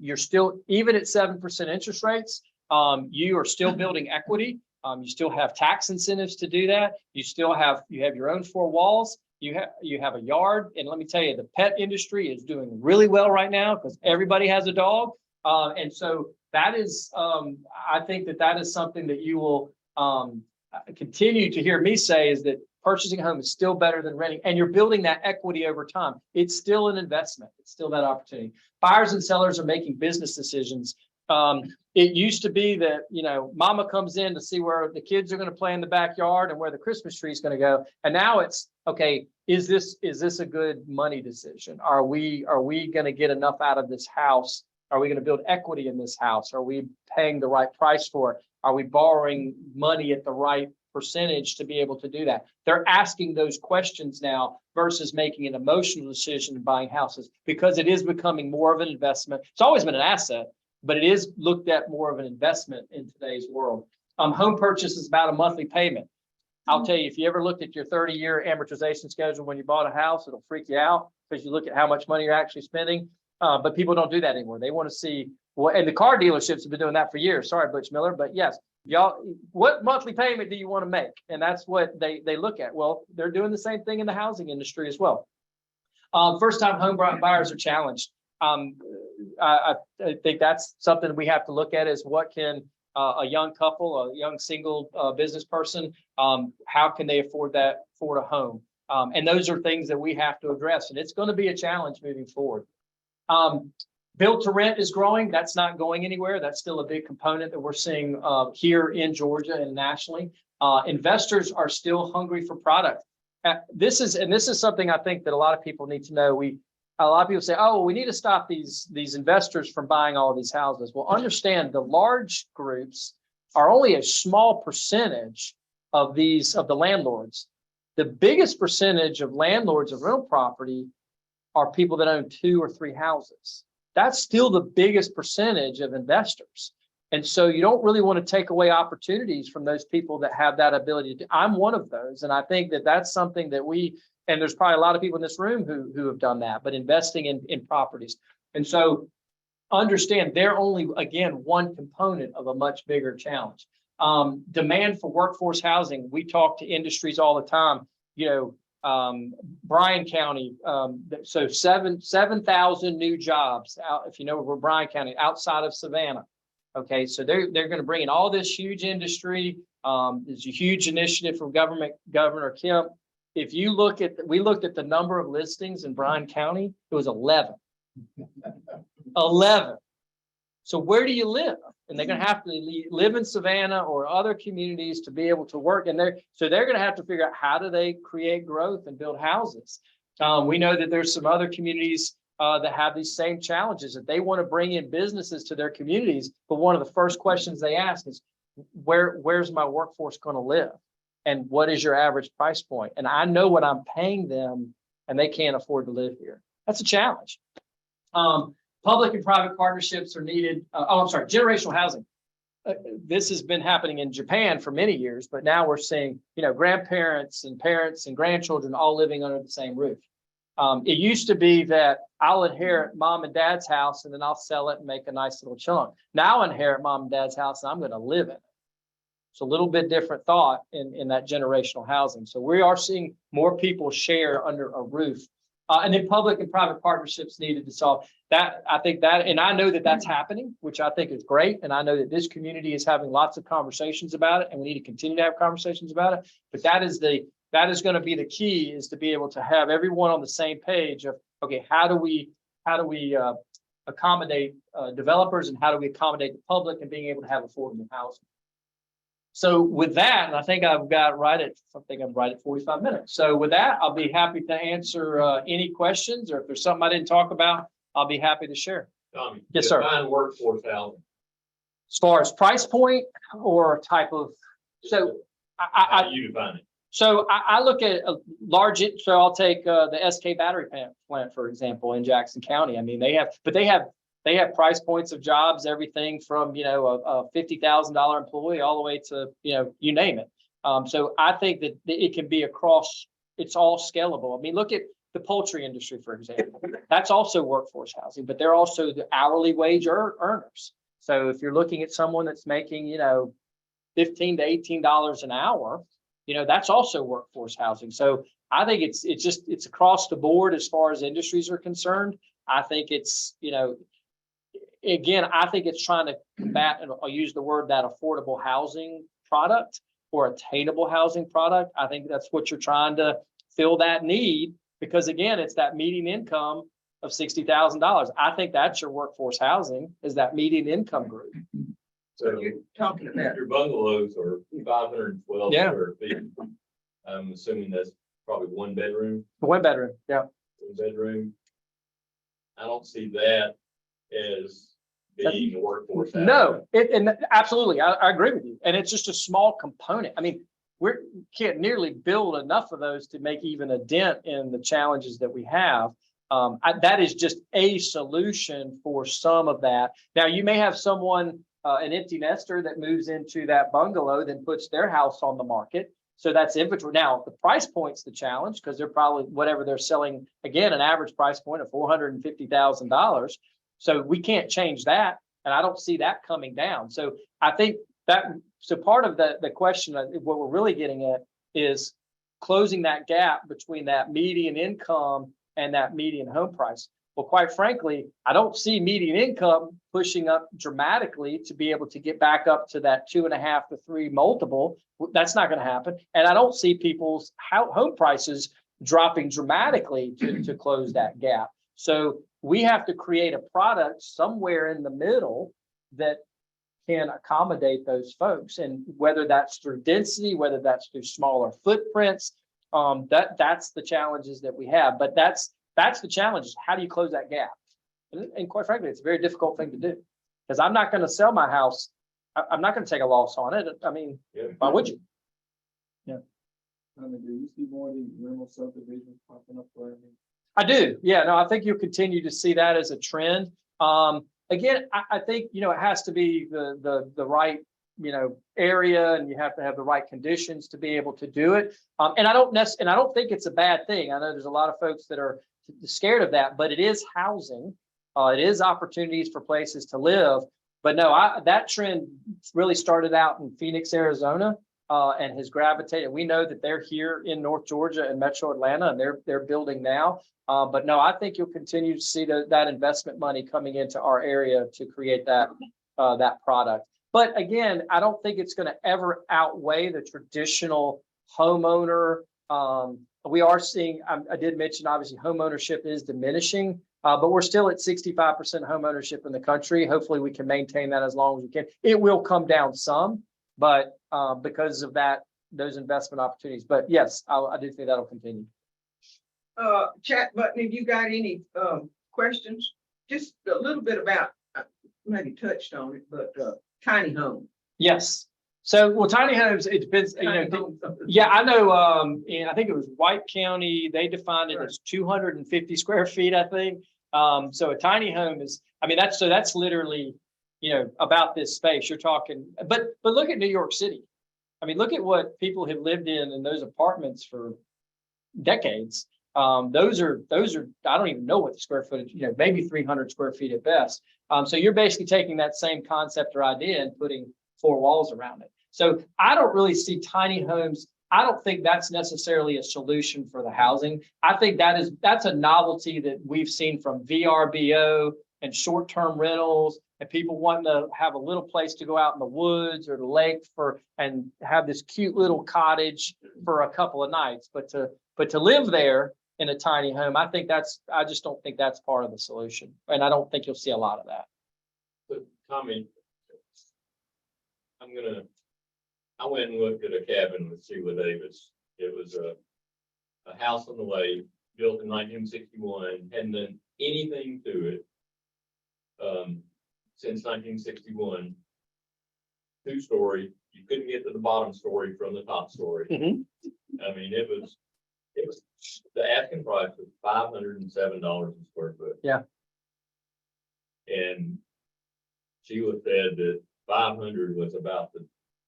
You're still, even at 7% interest rates, you are still building equity. You still have tax incentives to do that. You have your own four walls. You have a yard. And let me tell you, the pet industry is doing really well right now because everybody has a dog. And so that is, I think that is something that you will continue to hear me say, is that purchasing a home is still better than renting, and you're building that equity over time. It's still an investment. It's still that opportunity. Buyers and sellers are making business decisions. It used to be that, mama comes in to see where the kids are going to play in the backyard and where the Christmas tree is going to go. And now it's, okay, is this a good money decision? Are we going to get enough out of this house? Are we going to build equity in this house? Are we paying the right price for it? Are we borrowing money at the right percentage to be able to do that? They're asking those questions now versus making an emotional decision in buying houses, because it is becoming more of an investment. It's always been an asset, but it is looked at more of an investment in today's world. Home purchase is about a monthly payment. I'll tell you, if you ever looked at your 30-year amortization schedule when you bought a house, it'll freak you out, because you look at how much money you're actually spending. But people don't do that anymore. They want to see what, and the car dealerships have been doing that for years. Sorry, Butch Miller, but yes, y'all, what monthly payment do you want to make? And that's what they look at. Well, they're doing the same thing in the housing industry as well. First time home buyers are challenged. I think that's something we have to look at is what can a young couple, a young single business person, how can they afford a home? And those are things that we have to address, and it's going to be a challenge moving forward. Build to rent is growing. That's not going anywhere. That's still a big component that we're seeing here in Georgia and nationally. Investors are still hungry for product. This is something I think that a lot of people need to know. A lot of people say, oh, we need to stop these investors from buying all of these houses. Well, understand the large groups are only a small percentage of the landlords. The biggest percentage of landlords of rental property are people that own 2 or 3 houses. That's still the biggest percentage of investors. And so you don't really want to take away opportunities from those people that have that ability to. I'm one of those. And I think that that's something that and there's probably a lot of people in this room who have done that, but investing in properties. And so understand they're only, again, one component of a much bigger challenge. Demand for workforce housing. We talk to industries all the time, Bryan County, so 7,000 new jobs out, if you know where Bryan County, outside of Savannah. Okay, so they're going to bring in all this huge industry. There's a huge initiative from Governor Kemp. If you we looked at the number of listings in Bryan County, it was 11. 11. So where do you live? And they're going to have to live in Savannah or other communities to be able to work. And they're going to have to figure out how do they create growth and build houses. We know that there's some other communities that have these same challenges, that they want to bring in businesses to their communities. But one of the first questions they ask is, where's my workforce going to live? And what is your average price point? And I know what I'm paying them, and they can't afford to live here. That's a challenge. Public and private partnerships are needed. Generational housing. This has been happening in Japan for many years, but now we're seeing, grandparents and parents and grandchildren all living under the same roof. It used to be that I'll inherit mom and dad's house and then I'll sell it and make a nice little chunk. Now I inherit mom and dad's house and I'm going to live in it. It's a little bit different thought in that generational housing. So we are seeing more people share under a roof. And then public and private partnerships needed to solve that. I think that, and I know that that's happening, which I think is great. And I know that this community is having lots of conversations about it, and we need to continue to have conversations about it. But that is going to be the key, is to be able to have everyone on the same page of, okay, how do we accommodate developers, and how do we accommodate the public and being able to have affordable housing. So with that, and I think I'm right at 45 minutes. So with that, I'll be happy to answer any questions, or if there's something I didn't talk about, I'll be happy to share. Tommy, Yes, sir. define workforce housing. As far as price point or type of, so How do you define it? So I look at a large, so I'll take the SK battery plant, for example, in Jackson County. I mean, they have price points of jobs, everything from, a $50,000 employee all the way to, you name it. So I think that it can be across, it's all scalable. I mean, look at the poultry industry, for example. That's also workforce housing, but they're also the hourly wage earners. So if you're looking at someone that's making, $15 to $18 an hour, that's also workforce housing. So I think it's across the board as far as industries are concerned. I think it's, again, I think it's trying to combat, and I'll use the word, that affordable housing product or attainable housing product. I think that's what you're trying to fill that need, because again, it's that median income of $60,000. I think that's your workforce housing, is that median income group. So You're talking about, your bungalows are 512 Yeah. square feet. I'm assuming that's probably one bedroom. One bedroom, yeah. One bedroom. I don't see that as being a workforce housing. No, and absolutely, I agree with you. And it's just a small component. I mean, we can't nearly build enough of those to make even a dent in the challenges that we have. That is just a solution for some of that. Now, you may have someone, an empty nester that moves into that bungalow, then puts their house on the market. So that's inventory. Now, the price point's the challenge because they're probably whatever they're selling, again, an average price point of $450,000. So we can't change that. And I don't see that coming down. So I think so part of the question, what we're really getting at is closing that gap between that median income and that median home price. Well, quite frankly, I don't see median income pushing up dramatically to be able to get back up to that 2.5 to 3 multiple. That's not going to happen. And I don't see people's home prices dropping dramatically to close that gap. So we have to create a product somewhere in the middle that can accommodate those folks. And whether that's through density, whether that's through smaller footprints, that's the challenges that we have. But that's the challenge, is how do you close that gap? And quite frankly, it's a very difficult thing to do, because I'm not going to sell my house. I'm not going to take a loss on it. I mean, why would you? I mean, do you see more of these rental subdivisions popping up? I do. Yeah, no, I think you'll continue to see that as a trend. Again, I think, it has to be the right, area, and you have to have the right conditions to be able to do it. And I don't think it's a bad thing. I know there's a lot of folks that are scared of that, but it is housing. It is opportunities for places to live. But no, that trend really started out in Phoenix, Arizona, and has gravitated. We know that they're here in North Georgia and Metro Atlanta, and they're building now. But no, I think you'll continue to see that investment money coming into our area to create that product. But again, I don't think it's going to ever outweigh the traditional homeowner. We are seeing, I did mention, obviously, home ownership is diminishing, but we're still at 65% home ownership in the country. Hopefully we can maintain that as long as we can. It will come down some, but because of those investment opportunities. But yes, I do think that'll continue. Chat button, if you got any questions, just a little bit about, maybe touched on it, but tiny home. Yes. So, well, tiny homes, it depends, yeah, I know, I think it was White County, they defined it as 250 square feet, I think. So a tiny home is, that's literally, about this space you're talking, but look at New York City. Look at what people have lived in those apartments for decades. Those are, I don't even know what the square footage, maybe 300 square feet at best. So you're basically taking that same concept or idea and putting 4 walls around it. So I don't really see tiny homes. I don't think that's necessarily a solution for the housing. I think that's a novelty that we've seen from VRBO and short-term rentals, and people wanting to have a little place to go out in the woods or the lake and have this cute little cottage for a couple of nights. But to live there in a tiny home, I just don't think that's part of the solution. And I don't think you'll see a lot of that. But Tommy, I went and looked at a cabin with Sheila Davis. It was a house on the lake, built in 1961, hadn't done anything to it since 1961. 2-story. You couldn't get to the bottom story from the top story. Mm-hmm. It was the asking price was $507 a square foot. Yeah. And Sheila said that 500 was about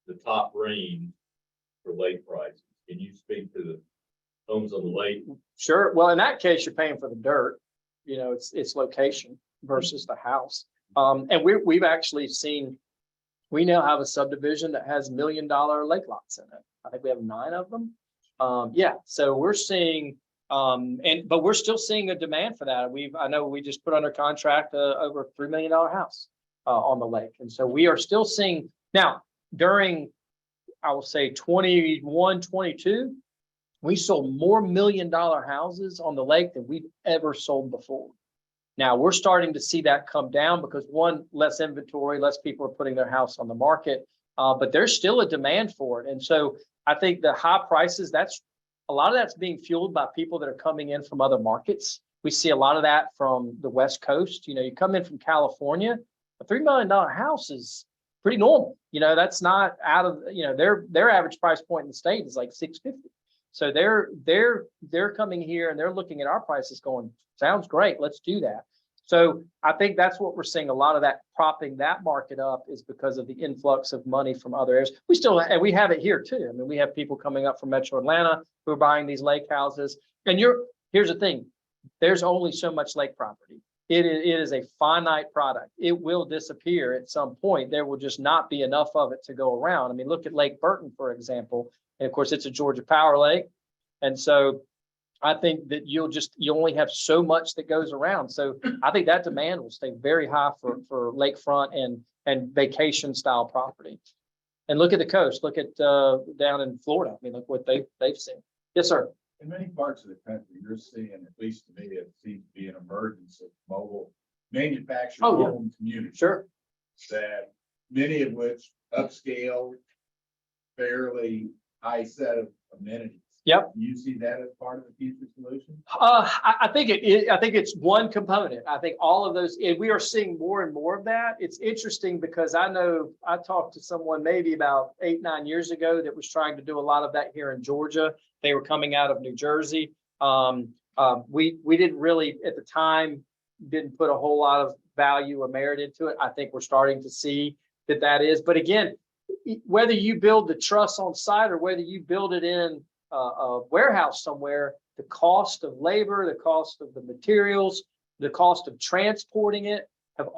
the top range for lake prices. Can you speak to the homes on the lake? Sure. Well, in that case, you're paying for the dirt. It's location versus the house. And we've actually seen, we now have a subdivision that has $1 million lake lots in it. I think we have 9 of them. Yeah. So we're seeing, but we're still seeing a demand for that. I know we just put under contract over a $3 million house on the lake. And so we are still seeing now during, I will say 21, 22, we sold more $1 million houses on the lake than we've ever sold before. Now we're starting to see that come down because one, less inventory, less people are putting their house on the market, but there's still a demand for it. And so I think the high prices, a lot of that's being fueled by people that are coming in from other markets. We see a lot of that from the West Coast. You come in from California, a $3 million house is pretty normal. That's not out of, their average price point in the state is like $650. So they're coming here and they're looking at our prices going, sounds great, let's do that. So I think that's what we're seeing. A lot of that propping that market up is because of the influx of money from other areas. We still, and we have it here too. I mean, we have people coming up from Metro Atlanta who are buying these lake houses. And here's the thing, there's only so much lake property. It is a finite product. It will disappear at some point. There will just not be enough of it to go around. I mean, look at Lake Burton, for example. And of course, it's a Georgia Power lake. And so I think that you only have so much that goes around. So I think that demand will stay very high for lakefront and vacation style property. And look at the coast, look at down in Florida. I mean, look what they've seen. Yes, sir. In many parts of the country, you're seeing, at least to me, it seems to be an emergence of mobile manufactured Oh, yeah. home communities. Sure. That many of which upscale, fairly high set of amenities. Yep. You see that as part of the future solution? I think I think it's one component. I think all of those, and we are seeing more and more of that. It's interesting because I know I talked to someone maybe about 8-9 years ago that was trying to do a lot of that here in Georgia. They were coming out of New Jersey. We didn't really at the time didn't put a whole lot of value or merit into it. I think we're starting to see that is. But again, whether you build the truss on site or whether you build it in a warehouse somewhere, the cost of labor, the cost of the materials, the cost of transporting it have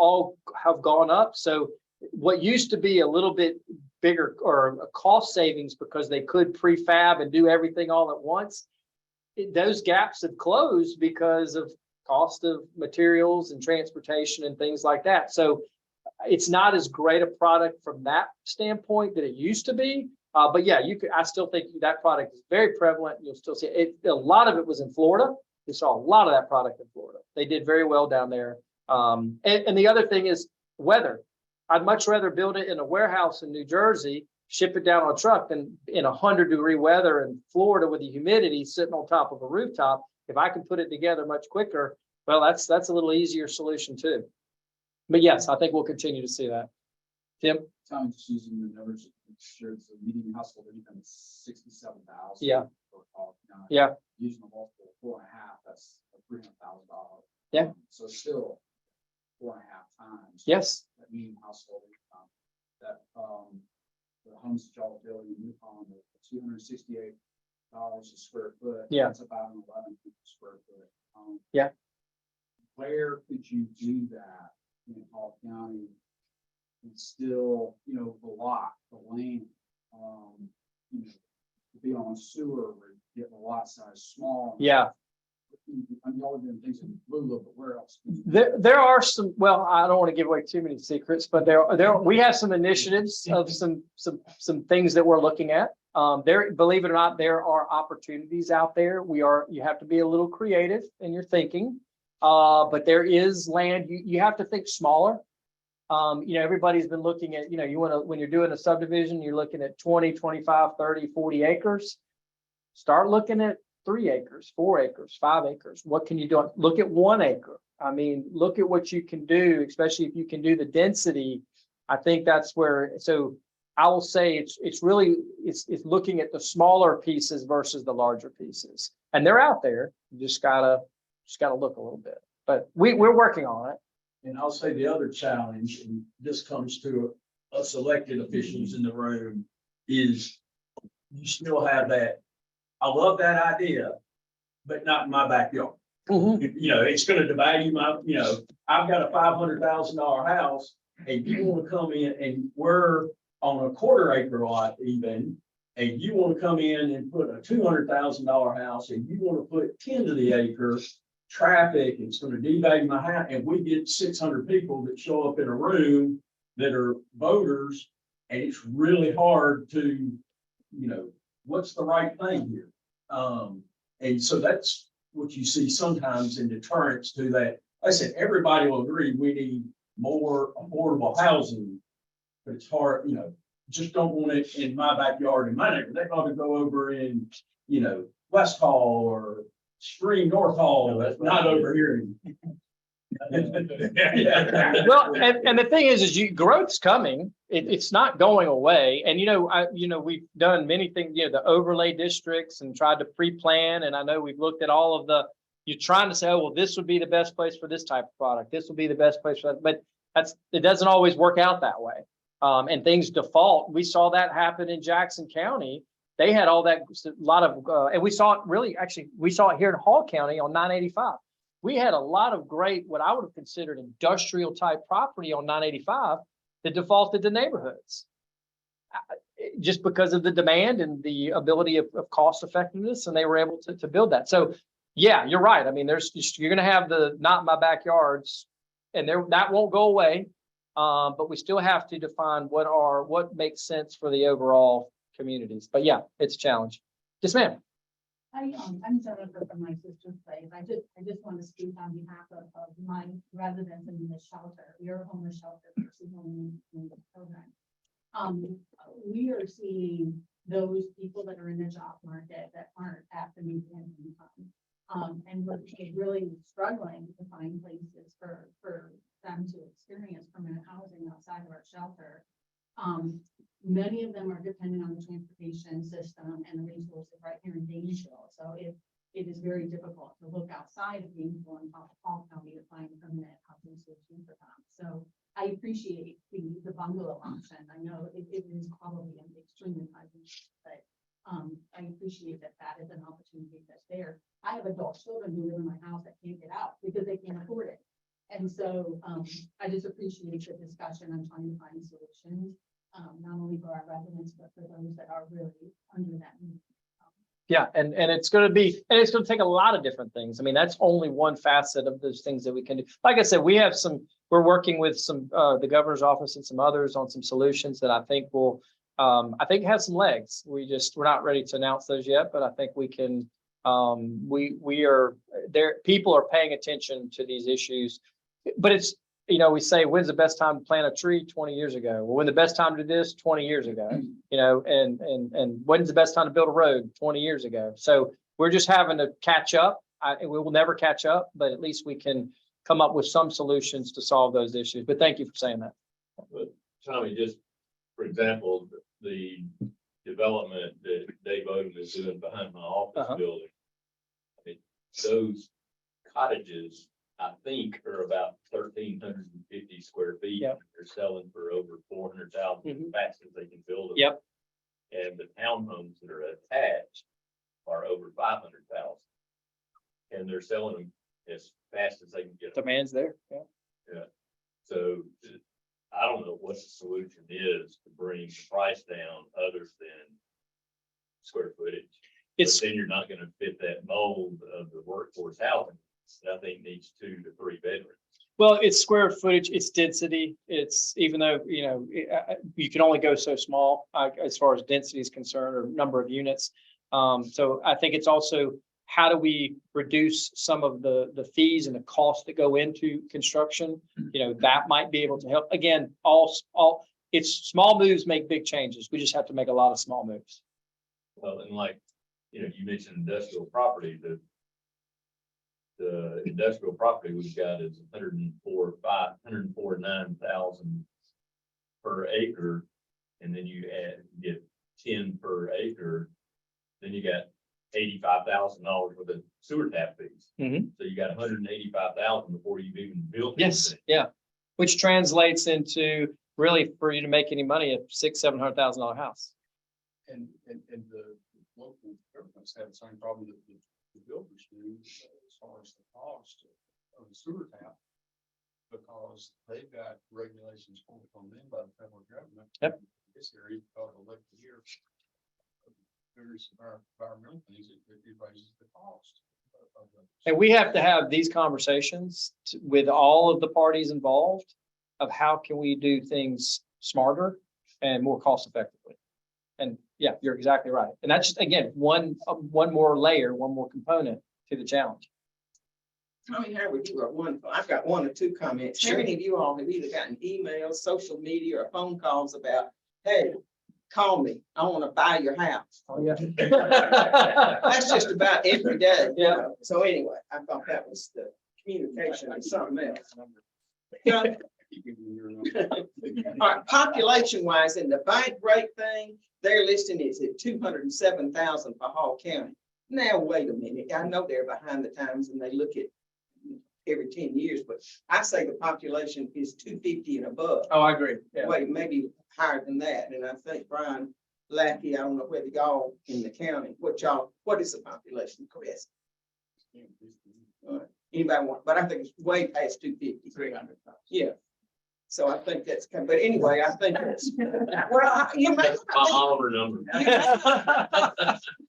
gone up. So what used to be a little bit bigger or a cost savings because they could prefab and do everything all at once, those gaps have closed because of cost of materials and transportation and things like that. So it's not as great a product from that standpoint that it used to be. But yeah, I still think that product is very prevalent. You'll still see it. A lot of it was in Florida. We saw a lot of that product in Florida. They did very well down there. And the other thing is weather. I'd much rather build it in a warehouse in New Jersey, ship it down on a truck than in 100-degree weather in Florida with the humidity sitting on top of a rooftop. If I can put it together much quicker, well, that's a little easier solution too. But yes, I think we'll continue to see that. Tim? Tom, just using the numbers, sure it's a median household income is 67,000. Yeah. Now, Yeah. Using a multiple of 4.5, that's $300,000. Yeah. So still 4.5 times. Yes. That median household income. That the homes that y'all are building in Newfound are $268 a square foot. Yeah. That's about an 11 square foot. Yeah. Where could you do that in Hall County? And still, the lot, the land, to be on sewer, where you get the lot size small. Yeah. I'm y'all doing things in Lula, but where else? There are some, well, I don't want to give away too many secrets, but we have some initiatives of some things that we're looking at. Believe it or not, there are opportunities out there. You have to be a little creative in your thinking. But there is land, you have to think smaller. Everybody's been looking at, when you're doing a subdivision, you're looking at 20, 25, 30, 40 acres. Start looking at 3 acres, 4 acres, 5 acres. What can you do? Look at 1 acre. I mean, look at what you can do, especially if you can do the density. I think that's where, so I will say it's really looking at the smaller pieces versus the larger pieces. And they're out there. You just gotta look a little bit, but we're working on it. And I'll say the other challenge, and this comes to us elected officials in the room, is you still have that, I love that idea, but not in my backyard. It's going to devalue my, I've got a $500,000 house and you want to come in and we're on a quarter-acre lot even, and you want to come in and put a $200,000 house and you want to put 10 to the acre. Traffic, it's going to devalue my house, and we get 600 people that show up in a room that are voters, and it's really hard to, what's the right thing here? And so that's what you see sometimes in deterrence to that. Like I said, everybody will agree we need more affordable housing, but it's hard, just don't want it in my backyard in my neighborhood. They ought to go over in, West Hall or Spring North Hall, not over here. Well, and the thing is growth's coming. It's not going away. And we've done many things. The overlay districts and tried to pre-plan. And I know we've looked at all of you're trying to say, oh, well, this would be the best place for this type of product. This would be the best place for that. But it doesn't always work out that way. And things default. We saw that happen in Jackson County. They had all that, a lot of, and we saw it really, actually, we saw it here in Hall County on 985. We had a lot of great, what I would have considered industrial type property on 985 that defaulted to neighborhoods. Just because of the demand and the ability of cost effectiveness, and they were able to build that. So yeah, you're right. I mean, you're going to have the not in my backyards, and that won't go away. But we still have to define what makes sense for the overall communities. But yeah, it's a challenge. Yes, ma'am. I'm Jennifer from my sister's place. I just want to speak on behalf of my residents in the shelter. We are a homeless shelter versus homeless in the program. We are seeing those people that are in the job market that aren't at the median income. And we're really struggling to find places for them to experience permanent housing outside of our shelter. Many of them are dependent on the transportation system and the resources right here in Danesville. So it is very difficult to look outside of Danesville and Hall County to find a permanent housing solution for them. So I appreciate the bungalow option. I know it is probably an extremely high, but I appreciate that is an opportunity that's there. I have adult children who live in my house that can't get out because they can't afford it. And so I just appreciate the discussion on trying to find solutions, not only for our residents, but for those that are really under that need. Yeah, and it's going to take a lot of different things. I mean, that's only one facet of those things that we can do. Like I said, we're working with the governor's office and some others on some solutions that I think will, have some legs. We're not ready to announce those yet, but I think we can, we are there. People are paying attention to these issues, but it's, we say, when's the best time to plant a tree? 20 years ago. Well, when the best time to do this? 20 years ago, and when's the best time to build a road? 20 years ago. So we're just having to catch up. We will never catch up, but at least we can come up with some solutions to solve those issues. But thank you for saying that. But Tommy, just for example, the development that Dave Odom is doing behind my office building. I mean, those cottages, I think, are about 1,350 square feet. Yep. They're selling for over 400,000 as fast as they can build them. Yep. And the townhomes that are attached are over 500,000. And they're selling them as fast as they can get them. Demand's there. Yeah. Yeah. So I don't know what the solution is to bring the price down other than square footage. But then you're not going to fit that mold of the workforce housing. I think needs 2 to 3 bedrooms. Well, it's square footage, it's density. It's even though, you can only go so small as far as density is concerned or number of units. So I think it's also, how do we reduce some of the fees and the costs that go into construction? That might be able to help. Again, it's small moves make big changes. We just have to make a lot of small moves. Well, and like, you mentioned industrial property, the industrial property we've got is 104,900 per acre. And then you get 10 per acre, then you got $85,000 worth of sewer tap fees. So you got 185,000 before you've even built. Yes. anything. Yeah. Which translates into really, for you to make any money, a $600,000-$700,000 house. And the local governments have the same problem that the builders do as far as the cost of the sewer tap. Because they've got regulations forced on them by the federal government. Yep. This area, because of electric here. Various environmental things, it raises the cost. And we have to have these conversations with all of the parties involved of how can we do things smarter and more cost effectively. And yeah, you're exactly right. And that's just, again, one more layer, one more component to the challenge. Tommy Howard, you are wonderful. I've got 1 or 2 comments. How many of you all have either gotten emails, social media, or phone calls about, hey, call me, I want to buy your house? Oh, yeah. That's just about every day. Yeah. So anyway, I thought that was the communication and something else. All right, population wise, in the bank rate thing, their listing is at 207,000 for Hall County. Now, wait a minute, I know they're behind the times and they look at every 10 years, but I say the population is 250 and above. Oh, I agree. Yeah. Wait, maybe higher than that, and I think Brian Lackey, I don't know whether y'all in the county, what is the population, Chris? Anybody want, but I think it's way past 250. 300. Yeah. So I think that's, but anyway, I think it's, well, you may. That's my Oliver number.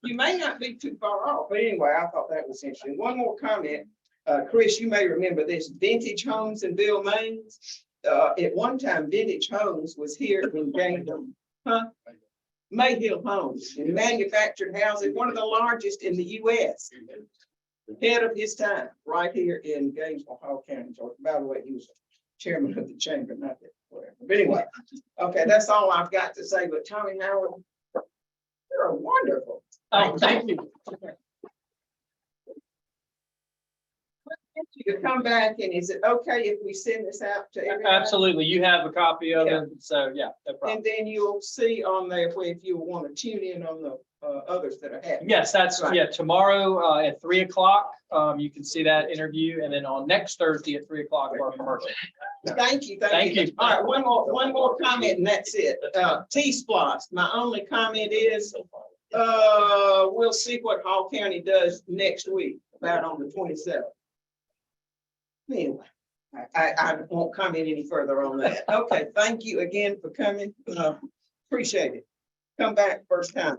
You may not be too far off, but anyway, I thought that was interesting. One more comment. Chris, you may remember this, Vintage Homes in Bill Maines. At one time, Vintage Homes was here in Gainesville. Mayhill Homes, in manufactured housing, one of the largest in the US. Head of his time, right here in Gainesville, Hall County, Georgia. By the way, he was chairman of the chamber, not that, whatever. But anyway, okay, that's all I've got to say, but Tommy Howard, you're wonderful. Oh, thank you. You could come back, and is it okay if we send this out to everybody? Absolutely. You have a copy of it. So yeah, no problem. And then you'll see on there where if you want to tune in on the others that are happening. Yes, that's, Right. yeah, tomorrow at 3 o'clock. You can see that interview, and then on next Thursday at 3 o'clock for our commercial. Thank you, Thank thank you. you. All right, one more comment and that's it. T-Splosh, my only comment is, we'll see what Hall County does next week, about on the 27th. Anyway, I won't comment any further on that. Okay, thank you again for coming. Appreciate it. Come back first time.